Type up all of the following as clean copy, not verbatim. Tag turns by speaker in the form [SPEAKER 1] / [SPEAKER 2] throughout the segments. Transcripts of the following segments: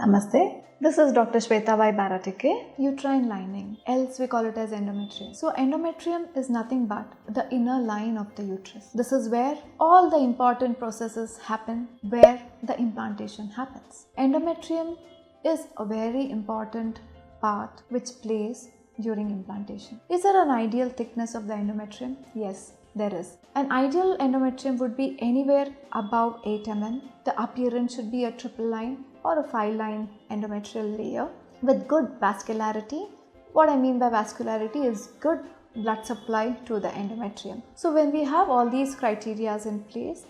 [SPEAKER 1] Namaste. This is Dr.Shwetha Anand. Uterine lining, else we call it as endometrium. So endometrium is nothing but the inner line of the uterus. This is where all the important processes happen, where the implantation happens. Endometrium is a very important part which plays during implantation. Is there an ideal thickness of the endometrium? Yes, there is. An ideal endometrium would be anywhere above 8 mm. The appearance should be a triple line or a 5-line endometrial layer with good vascularity. What I mean by vascularity is good blood supply to the endometrium. So when we have all these criteria in place,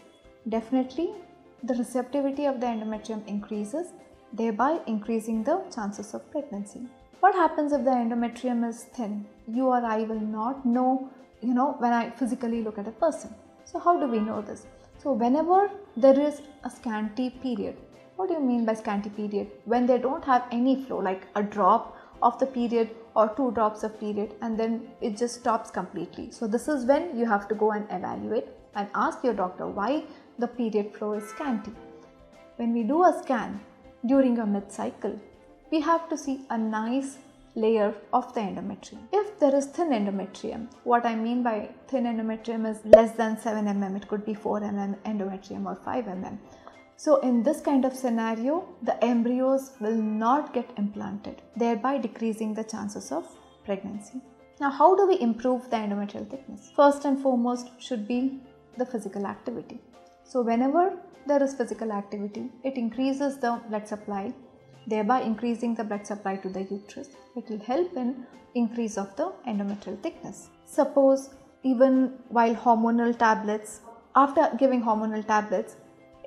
[SPEAKER 1] definitely the receptivity of the endometrium increases, thereby increasing the chances of pregnancy. What happens if the endometrium is thin? You or I will not know, when I physically look at a person. So how do we know this? So whenever there is a scanty period, what do you mean by scanty period? When they don't have any flow, like a drop of the period or 2 drops of period, and then it just stops completely. So this is when you have to go and evaluate and ask your doctor why the period flow is scanty. When we do a scan during a mid-cycle, we have to see a nice layer of the endometrium. If there is thin endometrium, what I mean by thin endometrium is less than 7 mm, it could be 4 mm endometrium or 5 mm. So in this kind of scenario, the embryos will not get implanted, thereby decreasing the chances of pregnancy. Now, how do we improve the endometrial thickness? First and foremost should be the physical activity. So whenever there is physical activity, it increases the blood supply, thereby increasing the blood supply to the uterus. It will help in increase of the endometrial thickness. Suppose even while hormonal tablets, after giving hormonal tablets,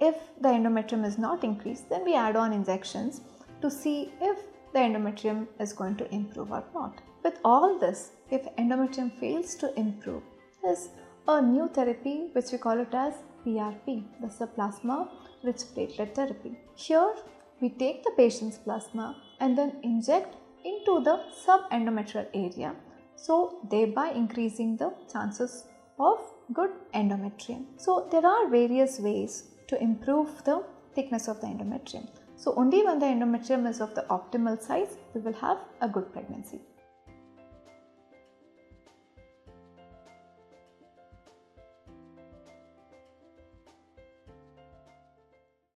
[SPEAKER 1] if the endometrium is not increased, then we add on injections to see if the endometrium is going to improve or not. With all this, if endometrium fails to improve, there's a new therapy which we call it as PRP. That's the Plasma Rich Platelet Therapy. Here, we take the patient's plasma and then inject into the subendometrial area, so thereby increasing the chances of good endometrium. So there are various ways to improve the thickness of the endometrium. So only when the endometrium is of the optimal size, we will have a good pregnancy.